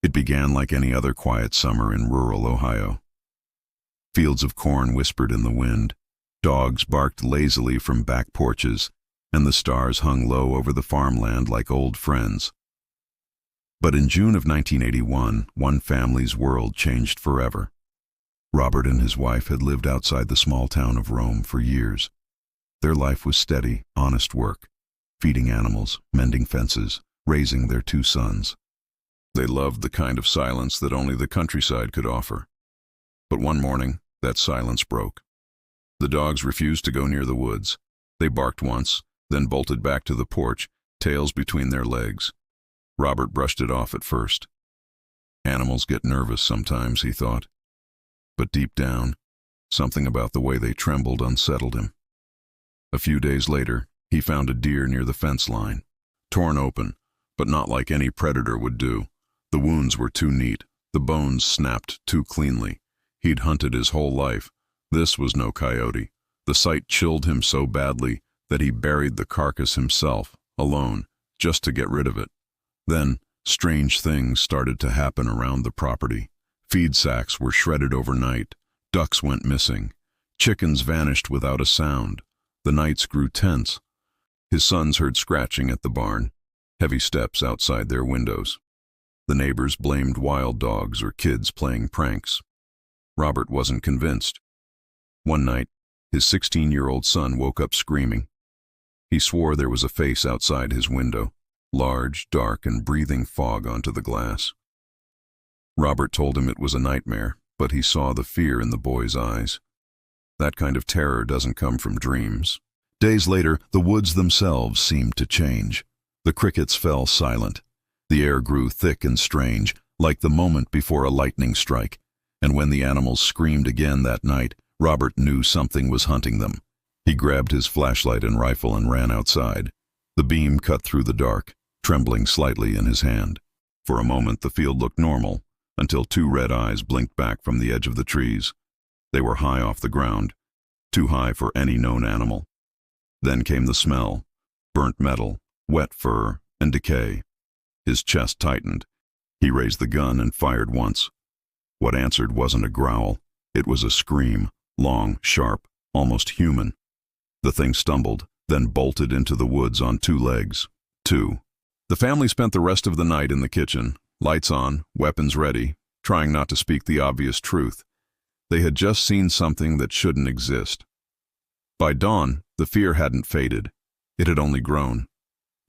It began like any other quiet summer in rural Ohio. Fields of corn whispered in the wind, dogs barked lazily from back porches, and the stars hung low over the farmland like old friends. But in June of 1981, one family's world changed forever. Robert and his wife had lived outside the small town of Rome for years. Their life was steady, honest work, feeding animals, mending fences, raising their 2 sons. They loved the kind of silence that only the countryside could offer. But one morning, that silence broke. The dogs refused to go near the woods. They barked once, then bolted back to the porch, tails between their legs. Robert brushed it off at first. Animals get nervous sometimes, he thought. But deep down, something about the way they trembled unsettled him. A few days later, he found a deer near the fence line, torn open, but not like any predator would do. The wounds were too neat, the bones snapped too cleanly. He'd hunted his whole life. This was no coyote. The sight chilled him so badly that he buried the carcass himself, alone, just to get rid of it. Then, strange things started to happen around the property. Feed sacks were shredded overnight. Ducks went missing. Chickens vanished without a sound. The nights grew tense. His sons heard scratching at the barn, heavy steps outside their windows. The neighbors blamed wild dogs or kids playing pranks. Robert wasn't convinced. One night, his 16-year-old son woke up screaming. He swore there was a face outside his window, large, dark, and breathing fog onto the glass. Robert told him it was a nightmare, but he saw the fear in the boy's eyes. That kind of terror doesn't come from dreams. Days later, the woods themselves seemed to change. The crickets fell silent. The air grew thick and strange, like the moment before a lightning strike. And when the animals screamed again that night, Robert knew something was hunting them. He grabbed his flashlight and rifle and ran outside. The beam cut through the dark, trembling slightly in his hand. For a moment the field looked normal, until 2 red eyes blinked back from the edge of the trees. They were high off the ground, too high for any known animal. Then came the smell, burnt metal, wet fur, and decay. His chest tightened. He raised the gun and fired once. What answered wasn't a growl. It was a scream, long, sharp, almost human. The thing stumbled, then bolted into the woods on 2 legs. 2. The family spent the rest of the night in the kitchen, lights on, weapons ready, trying not to speak the obvious truth. They had just seen something that shouldn't exist. By dawn, the fear hadn't faded. It had only grown.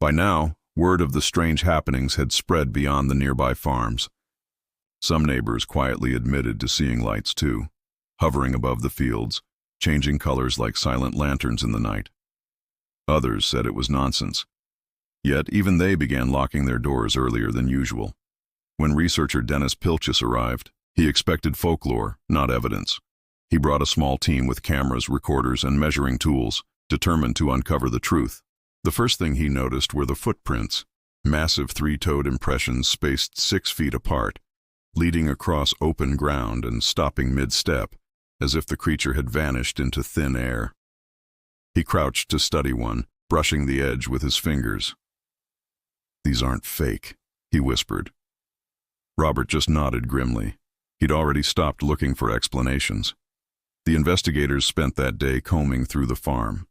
By now, word of the strange happenings had spread beyond the nearby farms. Some neighbors quietly admitted to seeing lights too, hovering above the fields, changing colors like silent lanterns in the night. Others said it was nonsense. Yet even they began locking their doors earlier than usual. When researcher Dennis Pilchis arrived, he expected folklore, not evidence. He brought a small team with cameras, recorders, and measuring tools, determined to uncover the truth. The first thing he noticed were the footprints, massive 3-toed impressions spaced 6 feet apart, leading across open ground and stopping mid-step, as if the creature had vanished into thin air. He crouched to study one, brushing the edge with his fingers. "These aren't fake," he whispered. Robert just nodded grimly. He'd already stopped looking for explanations. The investigators spent that day combing through the farm.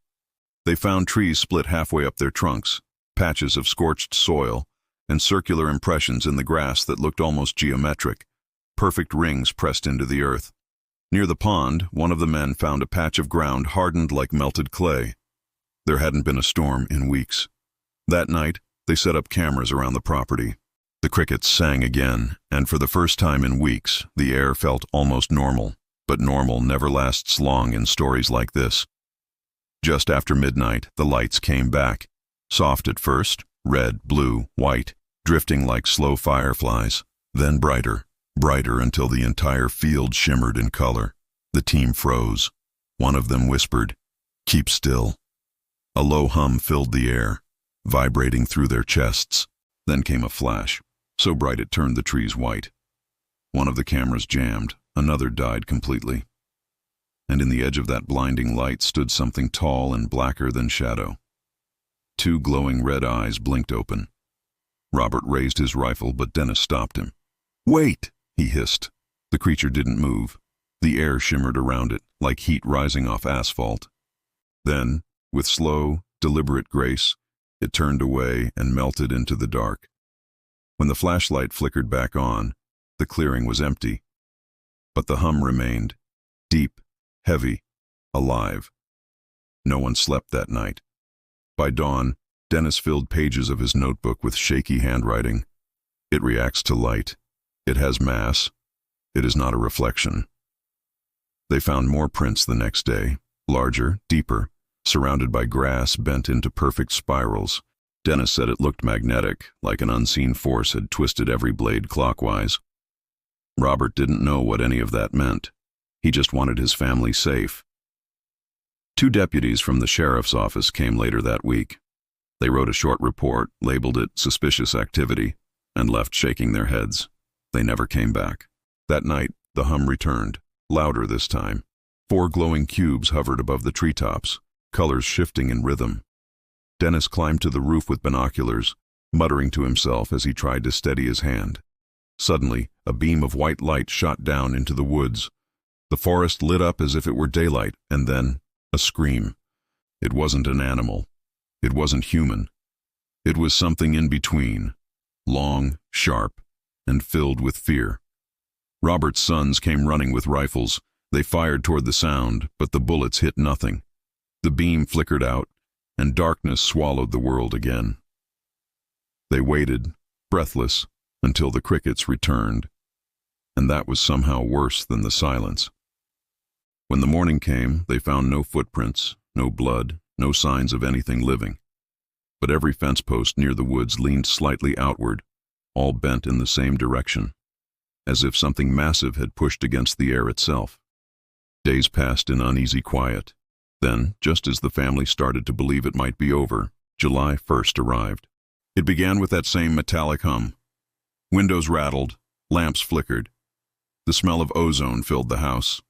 They found trees split halfway up their trunks, patches of scorched soil, and circular impressions in the grass that looked almost geometric, perfect rings pressed into the earth. Near the pond, one of the men found a patch of ground hardened like melted clay. There hadn't been a storm in weeks. That night, they set up cameras around the property. The crickets sang again, and for the first time in weeks, the air felt almost normal. But normal never lasts long in stories like this. Just after midnight, the lights came back. Soft at first, red, blue, white, drifting like slow fireflies. Then brighter, brighter until the entire field shimmered in color. The team froze. One of them whispered, "Keep still." A low hum filled the air, vibrating through their chests. Then came a flash, so bright it turned the trees white. One of the cameras jammed, another died completely. And in the edge of that blinding light stood something tall and blacker than shadow. 2 glowing red eyes blinked open. Robert raised his rifle, but Dennis stopped him. "Wait!" he hissed. The creature didn't move. The air shimmered around it, like heat rising off asphalt. Then, with slow, deliberate grace, it turned away and melted into the dark. When the flashlight flickered back on, the clearing was empty. But the hum remained, deep, heavy, alive. No one slept that night. By dawn, Dennis filled pages of his notebook with shaky handwriting. It reacts to light. It has mass. It is not a reflection. They found more prints the next day, larger, deeper, surrounded by grass bent into perfect spirals. Dennis said it looked magnetic, like an unseen force had twisted every blade clockwise. Robert didn't know what any of that meant. He just wanted his family safe. 2 deputies from the sheriff's office came later that week. They wrote a short report, labeled it suspicious activity, and left shaking their heads. They never came back. That night, the hum returned, louder this time. 4 glowing cubes hovered above the treetops, colors shifting in rhythm. Dennis climbed to the roof with binoculars, muttering to himself as he tried to steady his hand. Suddenly, a beam of white light shot down into the woods. The forest lit up as if it were daylight, and then a scream. It wasn't an animal. It wasn't human. It was something in between, long, sharp, and filled with fear. Robert's sons came running with rifles. They fired toward the sound, but the bullets hit nothing. The beam flickered out, and darkness swallowed the world again. They waited, breathless, until the crickets returned, and that was somehow worse than the silence. When the morning came, they found no footprints, no blood, no signs of anything living. But every fence post near the woods leaned slightly outward, all bent in the same direction, as if something massive had pushed against the air itself. Days passed in uneasy quiet. Then, just as the family started to believe it might be over, July 1st arrived. It began with that same metallic hum. Windows rattled, lamps flickered. The smell of ozone filled the house.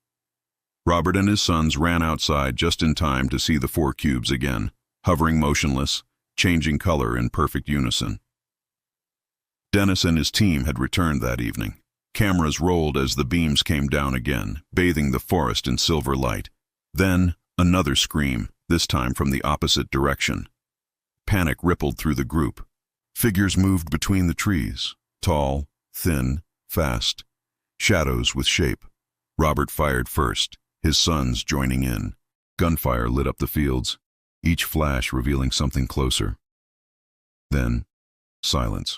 Robert and his sons ran outside just in time to see the 4 cubes again, hovering motionless, changing color in perfect unison. Dennis and his team had returned that evening. Cameras rolled as the beams came down again, bathing the forest in silver light. Then, another scream, this time from the opposite direction. Panic rippled through the group. Figures moved between the trees, tall, thin, fast, shadows with shape. Robert fired first, his sons joining in. Gunfire lit up the fields, each flash revealing something closer. Then, silence.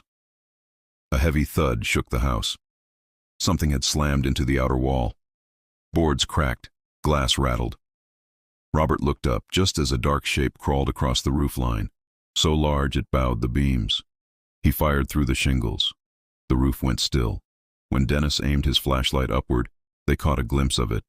A heavy thud shook the house. Something had slammed into the outer wall. Boards cracked, glass rattled. Robert looked up just as a dark shape crawled across the roofline, so large it bowed the beams. He fired through the shingles. The roof went still. When Dennis aimed his flashlight upward, they caught a glimpse of it.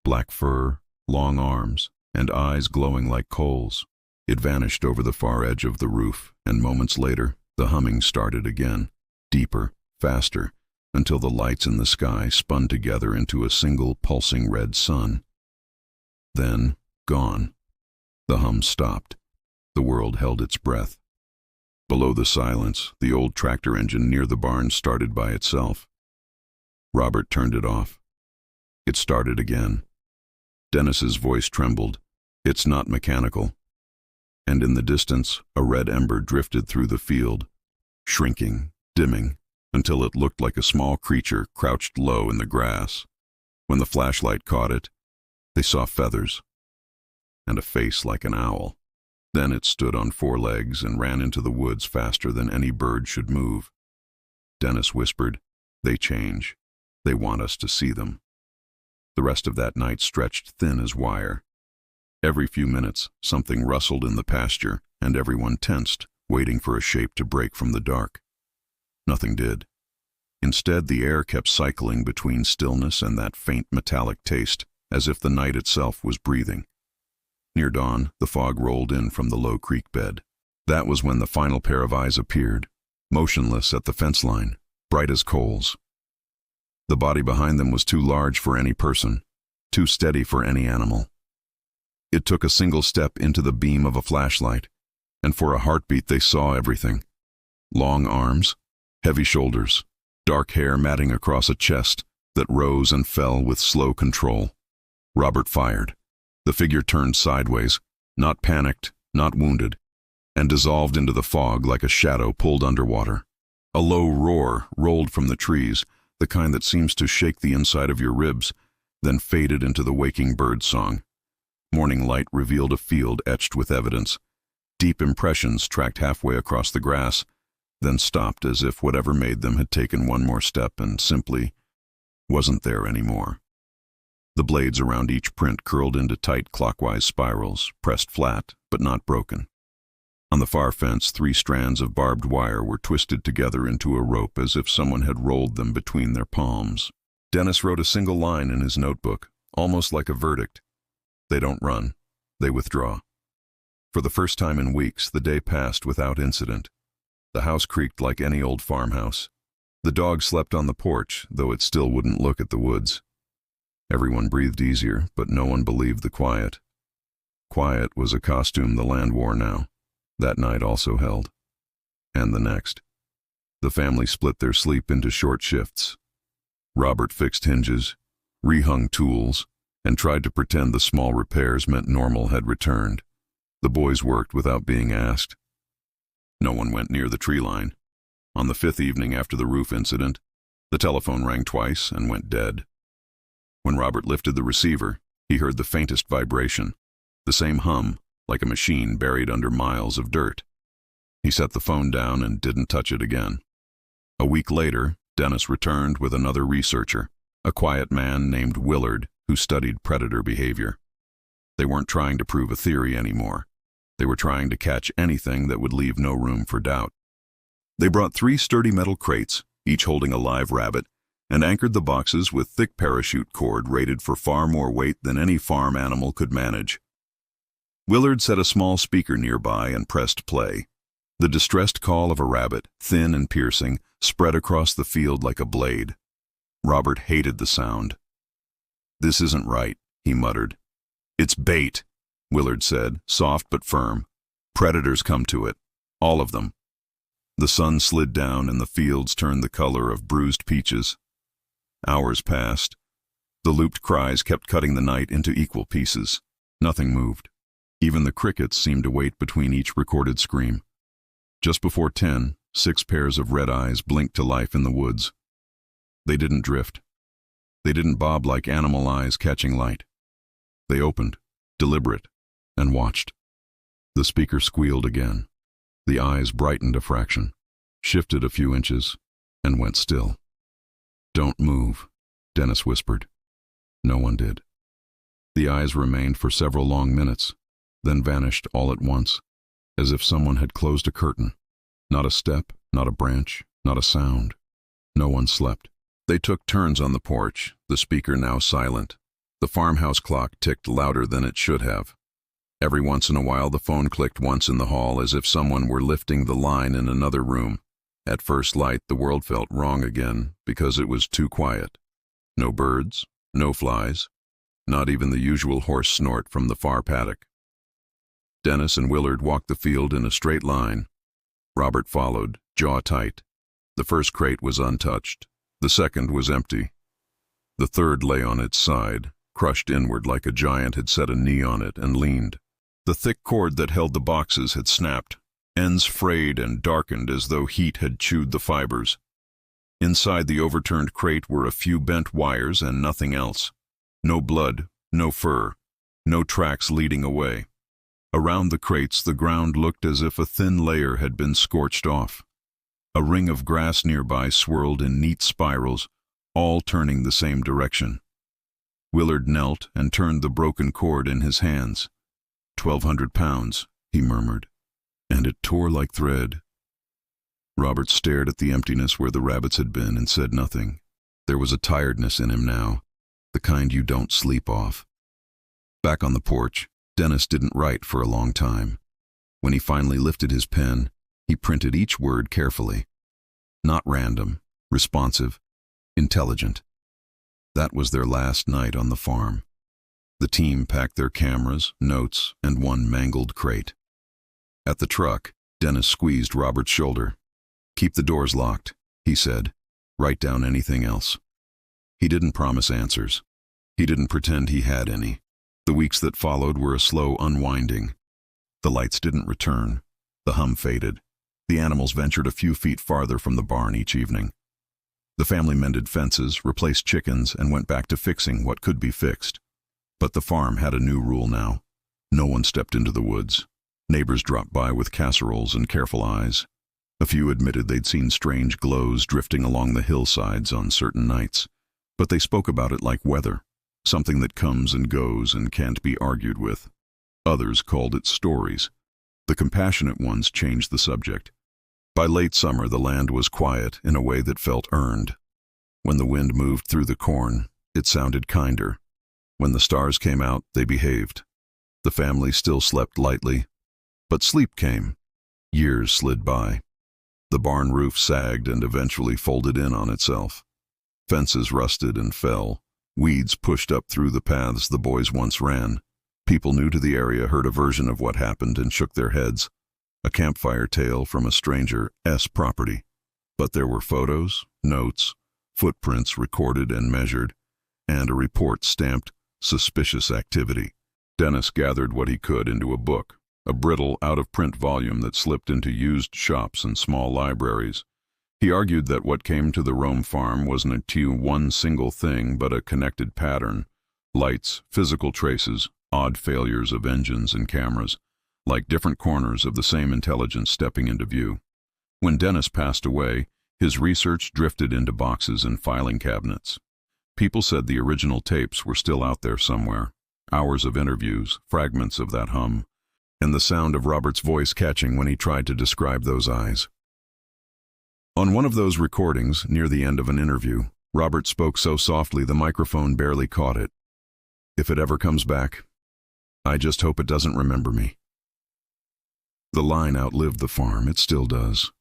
Black fur, long arms, and eyes glowing like coals. It vanished over the far edge of the roof, and moments later, the humming started again, deeper, faster, until the lights in the sky spun together into a single pulsing red sun. Then, gone. The hum stopped. The world held its breath. Below the silence, the old tractor engine near the barn started by itself. Robert turned it off. It started again. Dennis's voice trembled. "It's not mechanical." And in the distance, a red ember drifted through the field, shrinking, dimming, until it looked like a small creature crouched low in the grass. When the flashlight caught it, they saw feathers and a face like an owl. Then it stood on 4 legs and ran into the woods faster than any bird should move. Dennis whispered, "They change. They want us to see them." The rest of that night stretched thin as wire. Every few minutes, something rustled in the pasture, and everyone tensed, waiting for a shape to break from the dark. Nothing did. Instead, the air kept cycling between stillness and that faint metallic taste, as if the night itself was breathing. Near dawn, the fog rolled in from the low creek bed. That was when the final pair of eyes appeared, motionless at the fence line, bright as coals. The body behind them was too large for any person, too steady for any animal. It took a single step into the beam of a flashlight, and for a heartbeat they saw everything. Long arms, heavy shoulders, dark hair matting across a chest that rose and fell with slow control. Robert fired. The figure turned sideways, not panicked, not wounded, and dissolved into the fog like a shadow pulled underwater. A low roar rolled from the trees, the kind that seems to shake the inside of your ribs, then faded into the waking bird song. Morning light revealed a field etched with evidence. Deep impressions tracked halfway across the grass, then stopped as if whatever made them had taken one more step and simply wasn't there anymore. The blades around each print curled into tight clockwise spirals, pressed flat, but not broken. On the far fence, 3 strands of barbed wire were twisted together into a rope as if someone had rolled them between their palms. Dennis wrote a single line in his notebook, almost like a verdict. They don't run, they withdraw. For the first time in weeks, the day passed without incident. The house creaked like any old farmhouse. The dog slept on the porch, though it still wouldn't look at the woods. Everyone breathed easier, but no one believed the quiet. Quiet was a costume the land wore now. That night also held. And the next. The family split their sleep into short shifts. Robert fixed hinges, rehung tools, and tried to pretend the small repairs meant normal had returned. The boys worked without being asked. No one went near the tree line. On the 5th evening after the roof incident, the telephone rang twice and went dead. When Robert lifted the receiver, he heard the faintest vibration, the same hum, like a machine buried under miles of dirt. He set the phone down and didn't touch it again. A week later, Dennis returned with another researcher, a quiet man named Willard who studied predator behavior. They weren't trying to prove a theory anymore. They were trying to catch anything that would leave no room for doubt. They brought 3 sturdy metal crates, each holding a live rabbit, and anchored the boxes with thick parachute cord rated for far more weight than any farm animal could manage. Willard set a small speaker nearby and pressed play. The distressed call of a rabbit, thin and piercing, spread across the field like a blade. Robert hated the sound. "This isn't right," he muttered. "It's bait," Willard said, soft but firm. "Predators come to it. All of them." The sun slid down and the fields turned the color of bruised peaches. Hours passed. The looped cries kept cutting the night into equal pieces. Nothing moved. Even the crickets seemed to wait between each recorded scream. Just before 10, 6 pairs of red eyes blinked to life in the woods. They didn't drift. They didn't bob like animal eyes catching light. They opened, deliberate, and watched. The speaker squealed again. The eyes brightened a fraction, shifted a few inches, and went still. "Don't move," Dennis whispered. No one did. The eyes remained for several long minutes, then vanished all at once, as if someone had closed a curtain. Not a step, not a branch, not a sound. No one slept. They took turns on the porch, the speaker now silent. The farmhouse clock ticked louder than it should have. Every once in a while the phone clicked once in the hall as if someone were lifting the line in another room. At first light the world felt wrong again because it was too quiet. No birds, no flies, not even the usual horse snort from the far paddock. Dennis and Willard walked the field in a straight line. Robert followed, jaw tight. The first crate was untouched. The second was empty. The third lay on its side, crushed inward like a giant had set a knee on it and leaned. The thick cord that held the boxes had snapped, ends frayed and darkened as though heat had chewed the fibers. Inside the overturned crate were a few bent wires and nothing else. No blood, no fur, no tracks leading away. Around the crates the ground looked as if a thin layer had been scorched off. A ring of grass nearby swirled in neat spirals, all turning the same direction. Willard knelt and turned the broken cord in his hands. 1,200 pounds, he murmured, and it tore like thread. Robert stared at the emptiness where the rabbits had been and said nothing. There was a tiredness in him now, the kind you don't sleep off. Back on the porch, Dennis didn't write for a long time. When he finally lifted his pen, he printed each word carefully. Not random, responsive, intelligent. That was their last night on the farm. The team packed their cameras, notes, and one mangled crate. At the truck, Dennis squeezed Robert's shoulder. "Keep the doors locked," he said. Write down anything else. He didn't promise answers. He didn't pretend he had any. The weeks that followed were a slow unwinding. The lights didn't return. The hum faded. The animals ventured a few feet farther from the barn each evening. The family mended fences, replaced chickens, and went back to fixing what could be fixed. But the farm had a new rule now. No one stepped into the woods. Neighbors dropped by with casseroles and careful eyes. A few admitted they'd seen strange glows drifting along the hillsides on certain nights, but they spoke about it like weather, something that comes and goes and can't be argued with. Others called it stories. The compassionate ones changed the subject. By late summer, the land was quiet in a way that felt earned. When the wind moved through the corn, it sounded kinder. When the stars came out, they behaved. The family still slept lightly, but sleep came. Years slid by. The barn roof sagged and eventually folded in on itself. Fences rusted and fell. Weeds pushed up through the paths the boys once ran. People new to the area heard a version of what happened and shook their heads. A campfire tale from a stranger's property. But there were photos, notes, footprints recorded and measured, and a report stamped suspicious activity. Dennis gathered what he could into a book, a brittle, out-of-print volume that slipped into used shops and small libraries. He argued that what came to the Rome farm wasn't one single thing, but a connected pattern. Lights, physical traces, odd failures of engines and cameras, like different corners of the same intelligence stepping into view. When Dennis passed away, his research drifted into boxes and filing cabinets. People said the original tapes were still out there somewhere. Hours of interviews, fragments of that hum, and the sound of Robert's voice catching when he tried to describe those eyes. On one of those recordings, near the end of an interview, Robert spoke so softly the microphone barely caught it. "If it ever comes back, I just hope it doesn't remember me." The line outlived the farm, it still does.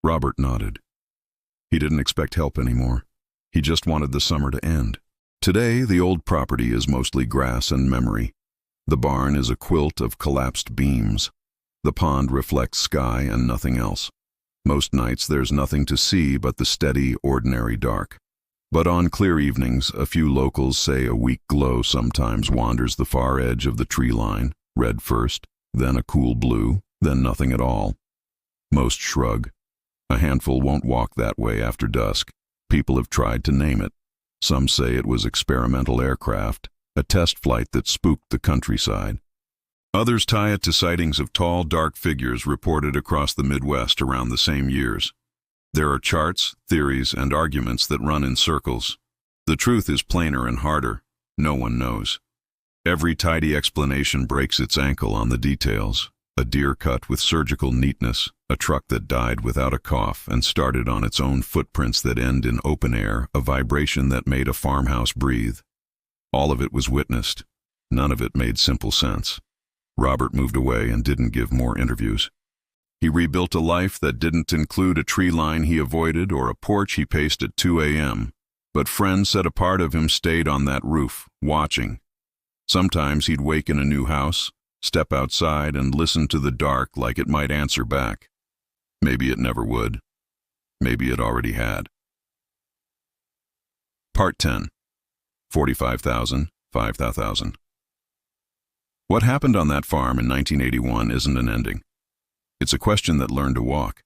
Robert nodded. He didn't expect help anymore. He just wanted the summer to end. Today, the old property is mostly grass and memory. The barn is a quilt of collapsed beams. The pond reflects sky and nothing else. Most nights there's nothing to see but the steady, ordinary dark. But on clear evenings, a few locals say a weak glow sometimes wanders the far edge of the tree line, red first, then a cool blue, then nothing at all. Most shrug. A handful won't walk that way after dusk. People have tried to name it. Some say it was experimental aircraft, a test flight that spooked the countryside. Others tie it to sightings of tall, dark figures reported across the Midwest around the same years. There are charts, theories, and arguments that run in circles. The truth is plainer and harder. No one knows. Every tidy explanation breaks its ankle on the details. A deer cut with surgical neatness, a truck that died without a cough and started on its own footprints that end in open air, a vibration that made a farmhouse breathe. All of it was witnessed. None of it made simple sense. Robert moved away and didn't give more interviews. He rebuilt a life that didn't include a tree line he avoided or a porch he paced at 2 a.m. But friends said a part of him stayed on that roof, watching. Sometimes he'd wake in a new house, step outside and listen to the dark like it might answer back. Maybe it never would. Maybe it already had. Part 10. 45,000, 5,000. What happened on that farm in 1981 isn't an ending. It's a question that learned to walk.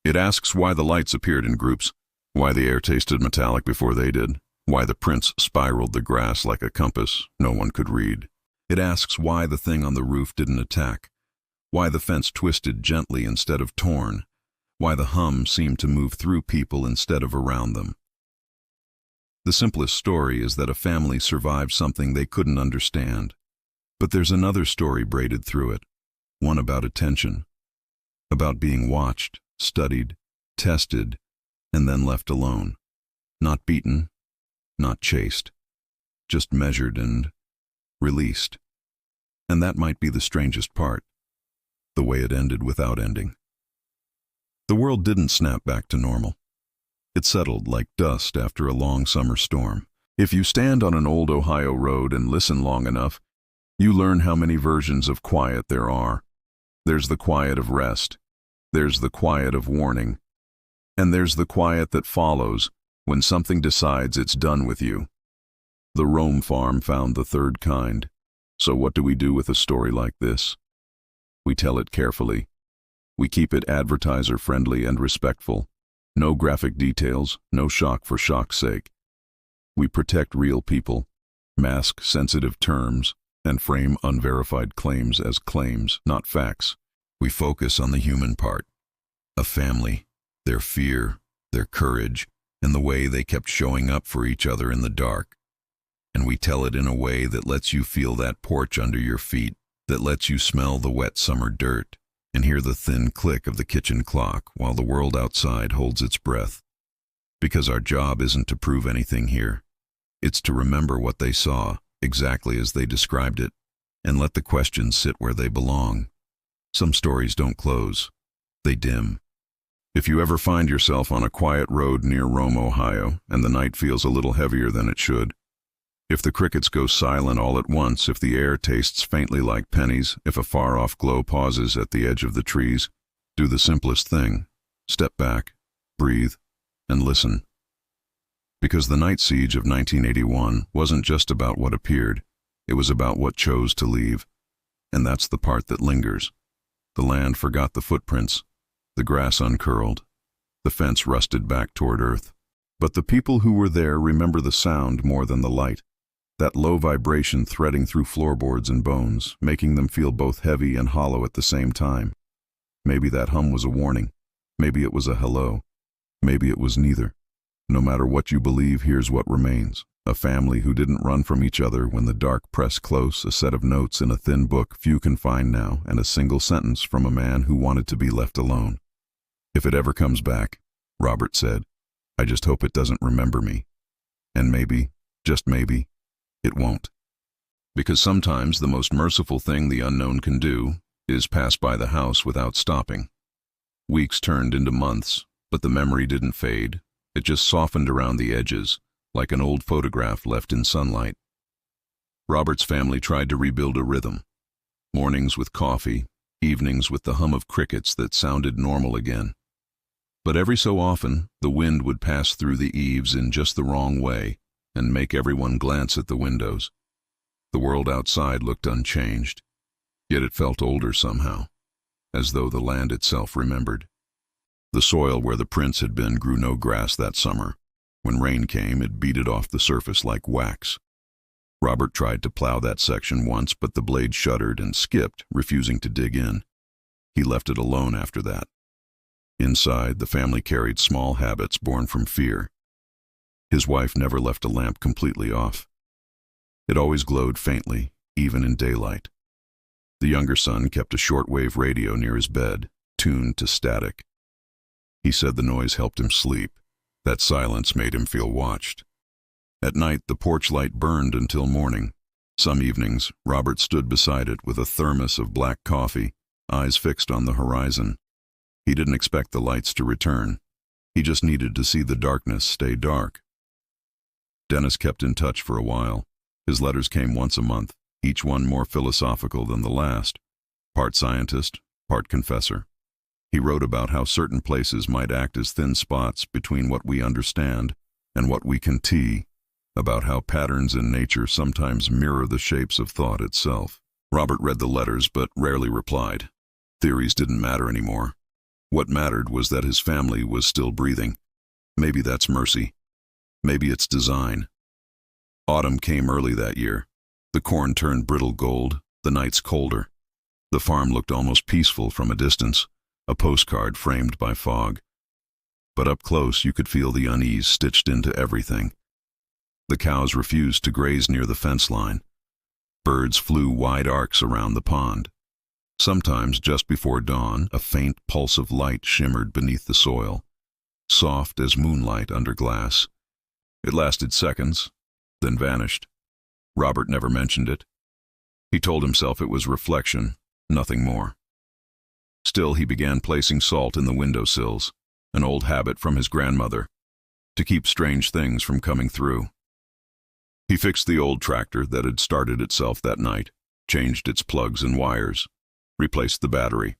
It asks why the lights appeared in groups, why the air tasted metallic before they did, why the prints spiraled the grass like a compass no one could read. It asks why the thing on the roof didn't attack, why the fence twisted gently instead of torn, why the hum seemed to move through people instead of around them. The simplest story is that a family survived something they couldn't understand. But there's another story braided through it, one about attention, about being watched, studied, tested, and then left alone. Not beaten, not chased, just measured and released. And that might be the strangest part, the way it ended without ending. The world didn't snap back to normal. It settled like dust after a long summer storm. If you stand on an old Ohio road and listen long enough, you learn how many versions of quiet there are. There's the quiet of rest, there's the quiet of warning, and there's the quiet that follows when something decides it's done with you. The Rome farm found the third kind. So what do we do with a story like this? We tell it carefully. We keep it advertiser-friendly and respectful. No graphic details, no shock for shock's sake. We protect real people, mask sensitive terms, and frame unverified claims as claims, not facts. We focus on the human part. A family, their fear, their courage, and the way they kept showing up for each other in the dark. And we tell it in a way that lets you feel that porch under your feet, that lets you smell the wet summer dirt, and hear the thin click of the kitchen clock while the world outside holds its breath. Because our job isn't to prove anything here. It's to remember what they saw, exactly as they described it, and let the questions sit where they belong. Some stories don't close. They dim. If you ever find yourself on a quiet road near Rome, Ohio, and the night feels a little heavier than it should, if the crickets go silent all at once, if the air tastes faintly like pennies, if a far-off glow pauses at the edge of the trees, do the simplest thing. Step back, breathe, and listen. Because the night siege of 1981 wasn't just about what appeared, it was about what chose to leave. And that's the part that lingers. The land forgot the footprints, the grass uncurled, the fence rusted back toward earth. But the people who were there remember the sound more than the light. That low vibration threading through floorboards and bones, making them feel both heavy and hollow at the same time. Maybe that hum was a warning. Maybe it was a hello. Maybe it was neither. No matter what you believe, here's what remains. A family who didn't run from each other when the dark pressed close, a set of notes in a thin book few can find now, and a single sentence from a man who wanted to be left alone. If it ever comes back, Robert said, I just hope it doesn't remember me. And maybe, just maybe, it won't. Because sometimes the most merciful thing the unknown can do is pass by the house without stopping. Weeks turned into months, but the memory didn't fade. It just softened around the edges, like an old photograph left in sunlight. Robert's family tried to rebuild a rhythm. Mornings with coffee, evenings with the hum of crickets that sounded normal again. But every so often, the wind would pass through the eaves in just the wrong way and make everyone glance at the windows. The world outside looked unchanged, yet it felt older somehow, as though the land itself remembered. The soil where the prints had been grew no grass that summer. When rain came, it beat it off the surface like wax. Robert tried to plow that section once, but the blade shuddered and skipped, refusing to dig in. He left it alone after that. Inside, the family carried small habits born from fear. His wife never left a lamp completely off. It always glowed faintly, even in daylight. The younger son kept a shortwave radio near his bed, tuned to static. He said the noise helped him sleep. That silence made him feel watched. At night, the porch light burned until morning. Some evenings, Robert stood beside it with a thermos of black coffee, eyes fixed on the horizon. He didn't expect the lights to return. He just needed to see the darkness stay dark. Dennis kept in touch for a while. His letters came once a month, each one more philosophical than the last. Part scientist, part confessor. He wrote about how certain places might act as thin spots between what we understand and what we can see, about how patterns in nature sometimes mirror the shapes of thought itself. Robert read the letters but rarely replied. Theories didn't matter anymore. What mattered was that his family was still breathing. Maybe that's mercy. Maybe it's design. Autumn came early that year. The corn turned brittle gold, the nights colder. The farm looked almost peaceful from a distance, a postcard framed by fog. But up close you could feel the unease stitched into everything. The cows refused to graze near the fence line. Birds flew wide arcs around the pond. Sometimes, just before dawn, a faint pulse of light shimmered beneath the soil, soft as moonlight under glass. It lasted seconds, then vanished. Robert never mentioned it. He told himself it was reflection, nothing more. Still, he began placing salt in the windowsills, an old habit from his grandmother, to keep strange things from coming through. He fixed the old tractor that had started itself that night, changed its plugs and wires, replaced the battery.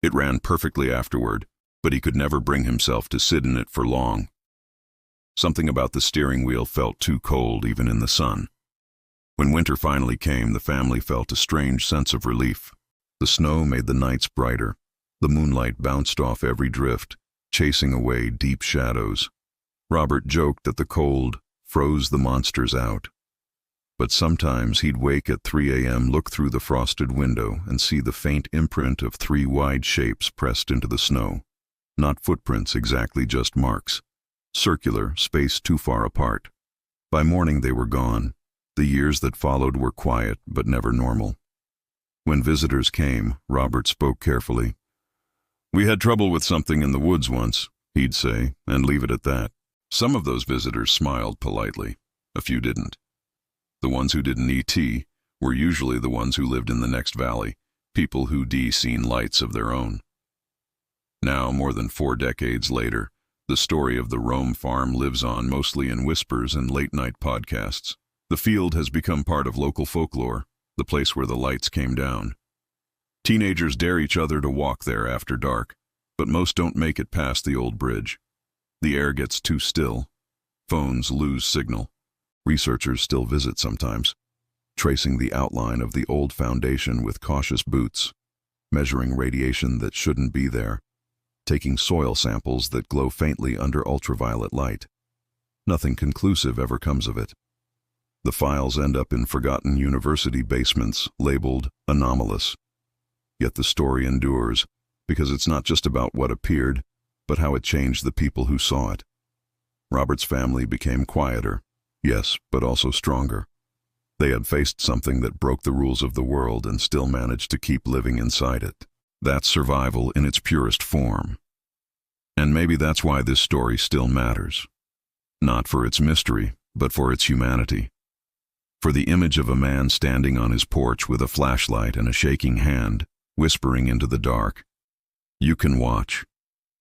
It ran perfectly afterward, but he could never bring himself to sit in it for long. Something about the steering wheel felt too cold even in the sun. When winter finally came, the family felt a strange sense of relief. The snow made the nights brighter. The moonlight bounced off every drift, chasing away deep shadows. Robert joked that the cold froze the monsters out. But sometimes he'd wake at 3 a.m., look through the frosted window, and see the faint imprint of 3 wide shapes pressed into the snow. Not footprints exactly, just marks. Circular, spaced too far apart. By morning they were gone. The years that followed were quiet, but never normal. When visitors came, Robert spoke carefully. "We had trouble with something in the woods once," he'd say, and leave it at that. Some of those visitors smiled politely. A few didn't. The ones who didn't ET were usually the ones who lived in the next valley, people who'd seen lights of their own. Now, more than 4 decades later, the story of the Rome farm lives on, mostly in whispers and late-night podcasts. The field has become part of local folklore, the place where the lights came down. Teenagers dare each other to walk there after dark, but most don't make it past the old bridge. The air gets too still. Phones lose signal. Researchers still visit sometimes, tracing the outline of the old foundation with cautious boots, measuring radiation that shouldn't be there, taking soil samples that glow faintly under ultraviolet light. Nothing conclusive ever comes of it. The files end up in forgotten university basements, labeled anomalous. Yet the story endures, because it's not just about what appeared, but how it changed the people who saw it. Robert's family became quieter, yes, but also stronger. They had faced something that broke the rules of the world and still managed to keep living inside it. That's survival in its purest form. And maybe that's why this story still matters. Not for its mystery, but for its humanity. For the image of a man standing on his porch with a flashlight and a shaking hand, whispering into the dark, "You can watch,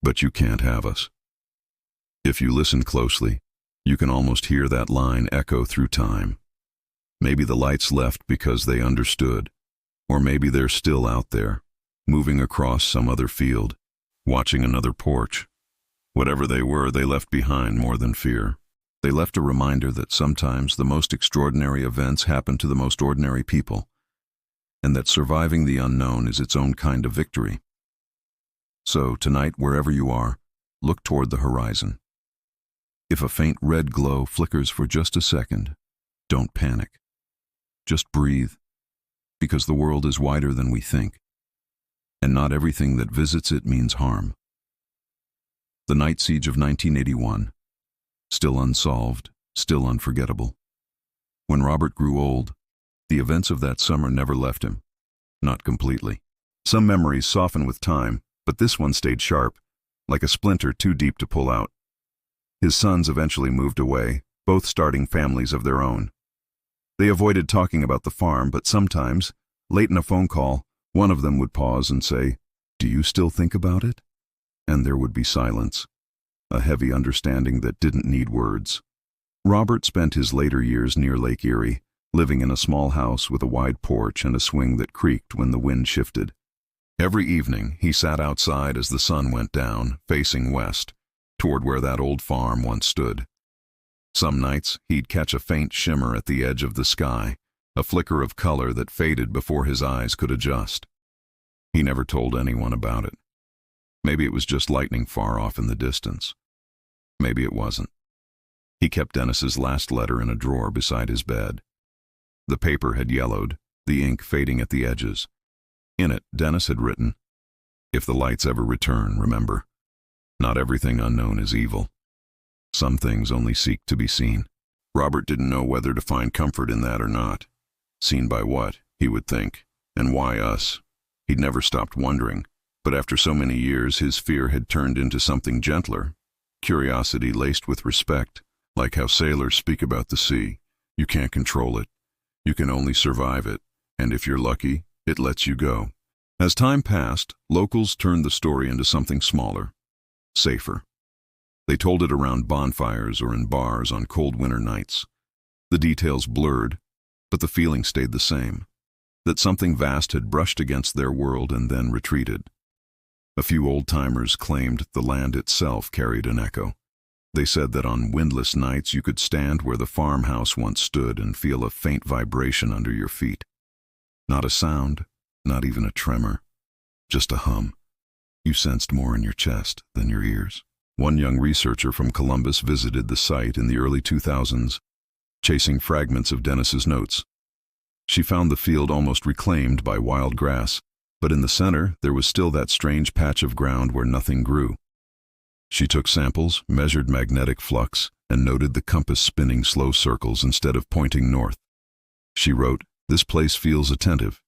but you can't have us." If you listen closely, you can almost hear that line echo through time. Maybe the lights left because they understood, or maybe they're still out there, moving across some other field, watching another porch. Whatever they were, they left behind more than fear. They left a reminder that sometimes the most extraordinary events happen to the most ordinary people, and that surviving the unknown is its own kind of victory. So, tonight, wherever you are, look toward the horizon. If a faint red glow flickers for just a second, don't panic. Just breathe, because the world is wider than we think, and not everything that visits it means harm. The night siege of 1981, still unsolved, still unforgettable. When Robert grew old, the events of that summer never left him. Not completely. Some memories soften with time, but this one stayed sharp, like a splinter too deep to pull out. His sons eventually moved away, both starting families of their own. They avoided talking about the farm, but sometimes, late in a phone call, one of them would pause and say, "Do you still think about it?" And there would be silence, a heavy understanding that didn't need words. Robert spent his later years near Lake Erie, living in a small house with a wide porch and a swing that creaked when the wind shifted. Every evening, he sat outside as the sun went down, facing west, toward where that old farm once stood. Some nights, he'd catch a faint shimmer at the edge of the sky, a flicker of color that faded before his eyes could adjust. He never told anyone about it. Maybe it was just lightning far off in the distance. Maybe it wasn't. He kept Dennis's last letter in a drawer beside his bed. The paper had yellowed, the ink fading at the edges. In it, Dennis had written, "If the lights ever return, remember, not everything unknown is evil. Some things only seek to be seen." Robert didn't know whether to find comfort in that or not. Seen by what, he would think, and why us? He'd never stopped wondering, but after so many years his fear had turned into something gentler, curiosity laced with respect, like how sailors speak about the sea. You can't control it. You can only survive it, and if you're lucky, it lets you go. As time passed, locals turned the story into something smaller, safer. They told it around bonfires or in bars on cold winter nights. The details blurred, but the feeling stayed the same, that something vast had brushed against their world and then retreated. A few old-timers claimed the land itself carried an echo. They said that on windless nights you could stand where the farmhouse once stood and feel a faint vibration under your feet. Not a sound, not even a tremor, just a hum. You sensed more in your chest than your ears. One young researcher from Columbus visited the site in the early 2000s, chasing fragments of Dennis's notes. She found the field almost reclaimed by wild grass, but in the center there was still that strange patch of ground where nothing grew. She took samples, measured magnetic flux, and noted the compass spinning slow circles instead of pointing north. She wrote, "This place feels attentive."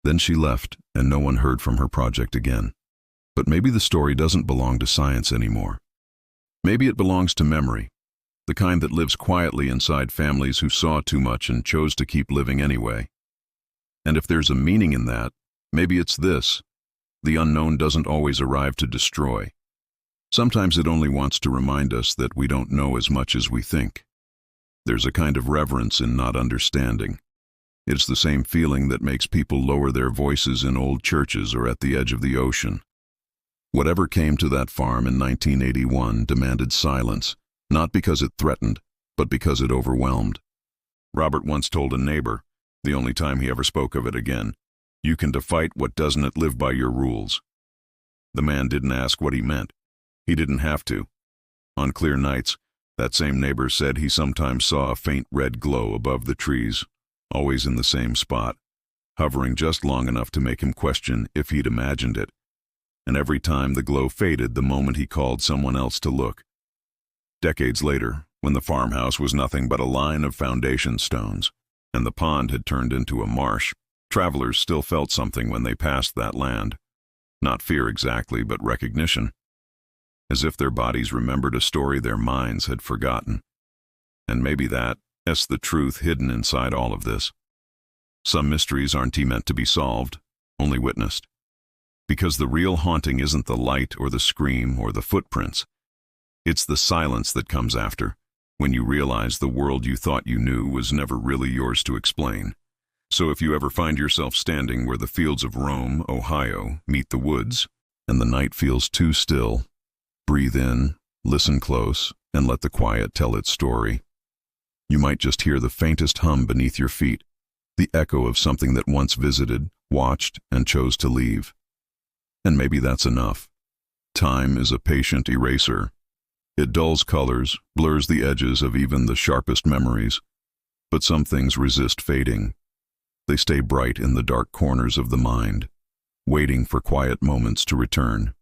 Then she left, and no one heard from her project again. But maybe the story doesn't belong to science anymore. Maybe it belongs to memory, the kind that lives quietly inside families who saw too much and chose to keep living anyway. And if there's a meaning in that, maybe it's this: the unknown doesn't always arrive to destroy. Sometimes it only wants to remind us that we don't know as much as we think. There's a kind of reverence in not understanding. It's the same feeling that makes people lower their voices in old churches or at the edge of the ocean. Whatever came to that farm in 1981 demanded silence, not because it threatened, but because it overwhelmed. Robert once told a neighbor, the only time he ever spoke of it again, "You can fight what doesn't live by your rules." The man didn't ask what he meant. He didn't have to. On clear nights, that same neighbor said he sometimes saw a faint red glow above the trees, always in the same spot, hovering just long enough to make him question if he'd imagined it. And every time the glow faded the moment he called someone else to look. Decades later, when the farmhouse was nothing but a line of foundation stones, and the pond had turned into a marsh, travelers still felt something when they passed that land. Not fear exactly, but recognition. As if their bodies remembered a story their minds had forgotten. And maybe that's the truth hidden inside all of this. Some mysteries aren't meant to be solved, only witnessed. Because the real haunting isn't the light or the scream or the footprints. It's the silence that comes after, when you realize the world you thought you knew was never really yours to explain. So if you ever find yourself standing where the fields of Rome, Ohio, meet the woods, and the night feels too still, breathe in, listen close, and let the quiet tell its story. You might just hear the faintest hum beneath your feet, the echo of something that once visited, watched, and chose to leave. And maybe that's enough. Time is a patient eraser. It dulls colors, blurs the edges of even the sharpest memories. But some things resist fading. They stay bright in the dark corners of the mind, waiting for quiet moments to return.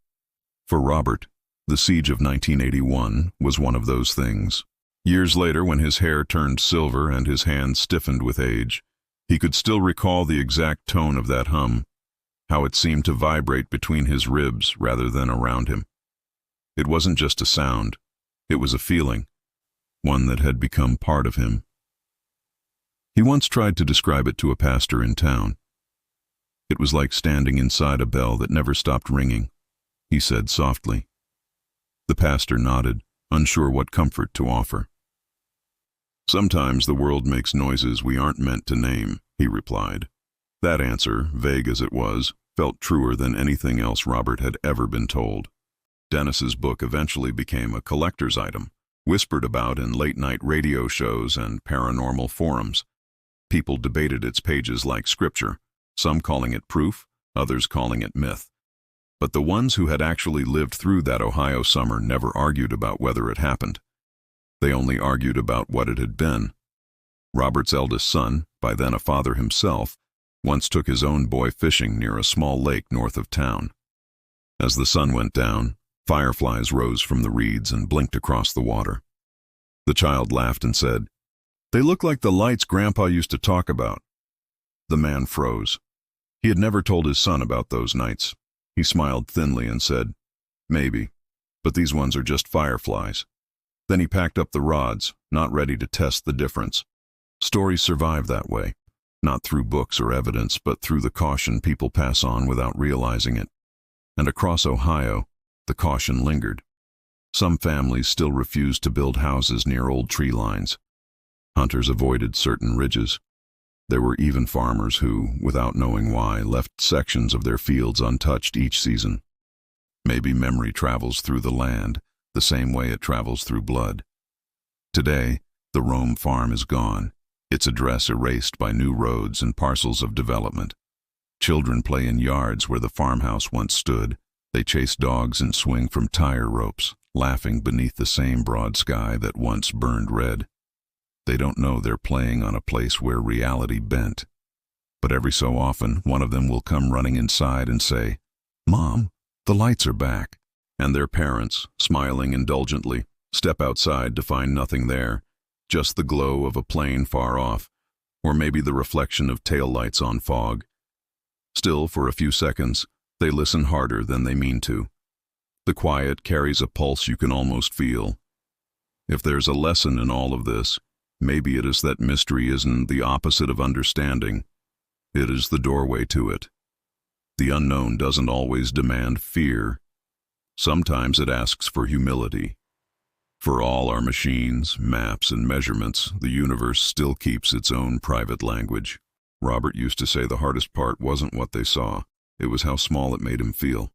For Robert, the siege of 1981 was one of those things. Years later, when his hair turned silver and his hands stiffened with age, he could still recall the exact tone of that hum, how it seemed to vibrate between his ribs rather than around him. It wasn't just a sound, it was a feeling, one that had become part of him. He once tried to describe it to a pastor in town. It was like standing inside a bell that never stopped ringing, he said softly. The pastor nodded, unsure what comfort to offer. "Sometimes the world makes noises we aren't meant to name," he replied. That answer, vague as it was, felt truer than anything else Robert had ever been told. Dennis's book eventually became a collector's item, whispered about in late-night radio shows and paranormal forums. People debated its pages like scripture, some calling it proof, others calling it myth. But the ones who had actually lived through that Ohio summer never argued about whether it happened. They only argued about what it had been. Robert's eldest son, by then a father himself, once took his own boy fishing near a small lake north of town. As the sun went down, fireflies rose from the reeds and blinked across the water. The child laughed and said, "They look like the lights Grandpa used to talk about." The man froze. He had never told his son about those nights. He smiled thinly and said, "Maybe, but these ones are just fireflies." Then he packed up the rods, not ready to test the difference. Stories survive that way, not through books or evidence, but through the caution people pass on without realizing it. And across Ohio, the caution lingered. Some families still refused to build houses near old tree lines. Hunters avoided certain ridges. There were even farmers who, without knowing why, left sections of their fields untouched each season. Maybe memory travels through the land, the same way it travels through blood. Today, the Rome farm is gone, its address erased by new roads and parcels of development. Children play in yards where the farmhouse once stood. They chase dogs and swing from tire ropes, laughing beneath the same broad sky that once burned red. They don't know they're playing on a place where reality bent. But every so often, one of them will come running inside and say, "Mom, the lights are back." And their parents, smiling indulgently, step outside to find nothing there, just the glow of a plane far off, or maybe the reflection of taillights on fog. Still, for a few seconds, they listen harder than they mean to. The quiet carries a pulse you can almost feel. If there's a lesson in all of this, maybe it is that mystery isn't the opposite of understanding. It is the doorway to it. The unknown doesn't always demand fear. Sometimes it asks for humility. For all our machines, maps, and measurements, the universe still keeps its own private language. Robert used to say the hardest part wasn't what they saw, it was how small it made him feel.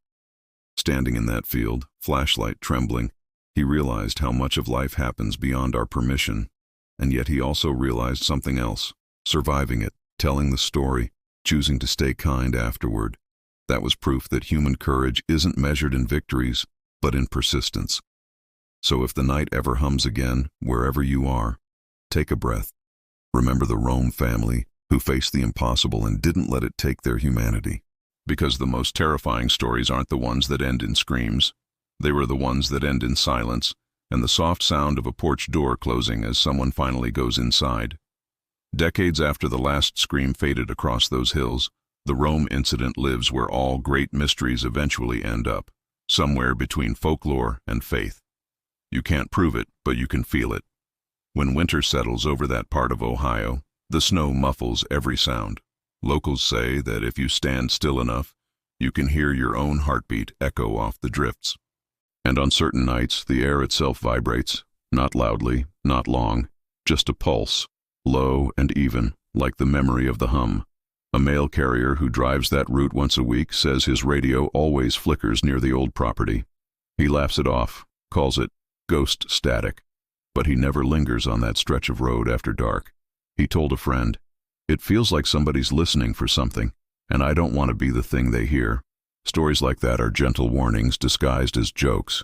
Standing in that field, flashlight trembling, he realized how much of life happens beyond our permission, and yet he also realized something else, surviving it, telling the story, choosing to stay kind afterward. That was proof that human courage isn't measured in victories, but in persistence. So if the night ever hums again, wherever you are, take a breath. Remember the Rome family, who faced the impossible and didn't let it take their humanity. Because the most terrifying stories aren't the ones that end in screams. They were the ones that end in silence, and the soft sound of a porch door closing as someone finally goes inside. Decades after the last scream faded across those hills, the Rome incident lives where all great mysteries eventually end up, somewhere between folklore and faith. You can't prove it, but you can feel it. When winter settles over that part of Ohio, the snow muffles every sound. Locals say that if you stand still enough, you can hear your own heartbeat echo off the drifts. And on certain nights, the air itself vibrates, not loudly, not long, just a pulse, low and even, like the memory of the hum. A mail carrier who drives that route once a week says his radio always flickers near the old property. He laughs it off, calls it ghost static, but he never lingers on that stretch of road after dark. He told a friend, "It feels like somebody's listening for something, and I don't want to be the thing they hear." Stories like that are gentle warnings disguised as jokes.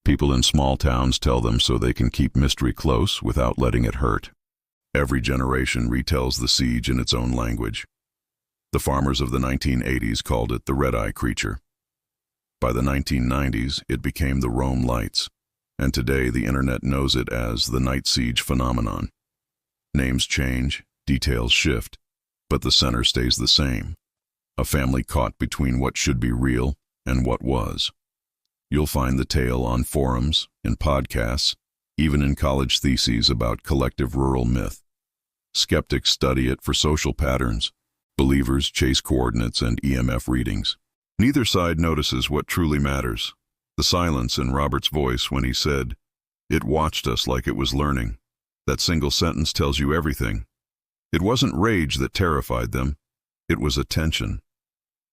People in small towns tell them so they can keep mystery close without letting it hurt. Every generation retells the siege in its own language. The farmers of the 1980s called it the red-eye creature. By the 1990s, it became the Rome lights, and today the internet knows it as the night siege phenomenon. Names change, details shift, but the center stays the same. A family caught between what should be real and what was. You'll find the tale on forums, in podcasts, even in college theses about collective rural myth. Skeptics study it for social patterns. Believers chase coordinates and EMF readings. Neither side notices what truly matters. The silence in Robert's voice when he said, "It watched us like it was learning." That single sentence tells you everything. It wasn't rage that terrified them. It was attention.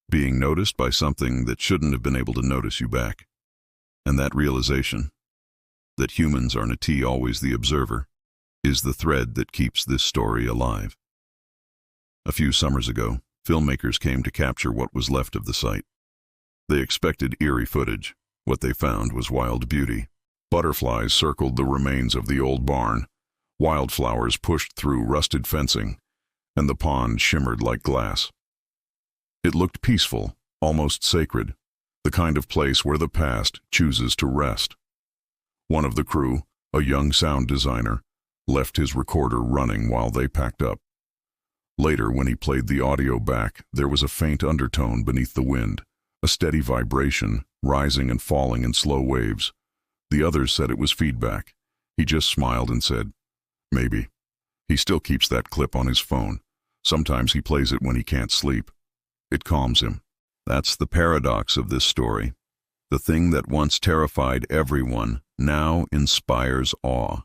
Being noticed by something that shouldn't have been able to notice you back. And that realization, that humans aren't always the observer, is the thread that keeps this story alive. A few summers ago, filmmakers came to capture what was left of the site. They expected eerie footage. What they found was wild beauty. Butterflies circled the remains of the old barn. Wildflowers pushed through rusted fencing, and the pond shimmered like glass. It looked peaceful, almost sacred, the kind of place where the past chooses to rest. One of the crew, a young sound designer, left his recorder running while they packed up. Later, when he played the audio back, there was a faint undertone beneath the wind, a steady vibration, rising and falling in slow waves. The others said it was feedback. He just smiled and said, "Maybe." He still keeps that clip on his phone. Sometimes he plays it when he can't sleep. It calms him. That's the paradox of this story. The thing that once terrified everyone now inspires awe.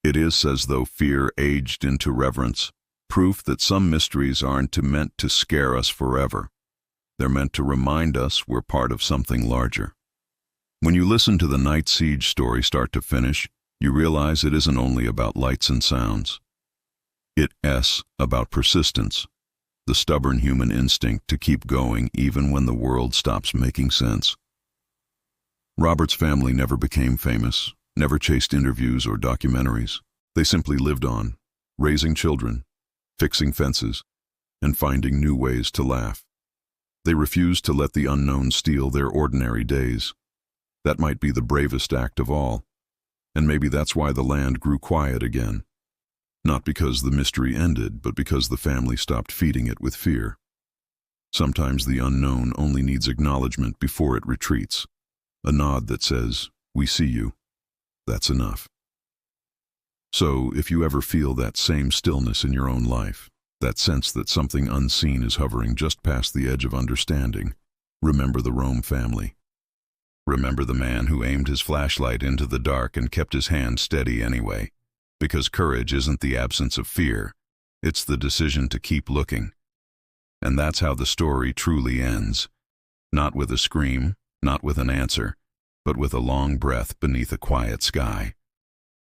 It is as though fear aged into reverence, proof that some mysteries aren't meant to scare us forever. They're meant to remind us we're part of something larger. When you listen to the night siege story start to finish, you realize it isn't only about lights and sounds. It's about persistence, the stubborn human instinct to keep going even when the world stops making sense. Robert's family never became famous, never chased interviews or documentaries. They simply lived on, raising children, fixing fences, and finding new ways to laugh. They refused to let the unknown steal their ordinary days. That might be the bravest act of all, and maybe that's why the land grew quiet again. Not because the mystery ended, but because the family stopped feeding it with fear. Sometimes the unknown only needs acknowledgement before it retreats. A nod that says, "We see you." That's enough. So, if you ever feel that same stillness in your own life, that sense that something unseen is hovering just past the edge of understanding, remember the Rome family. Remember the man who aimed his flashlight into the dark and kept his hand steady anyway. Because courage isn't the absence of fear, it's the decision to keep looking. And that's how the story truly ends. Not with a scream, not with an answer, but with a long breath beneath a quiet sky.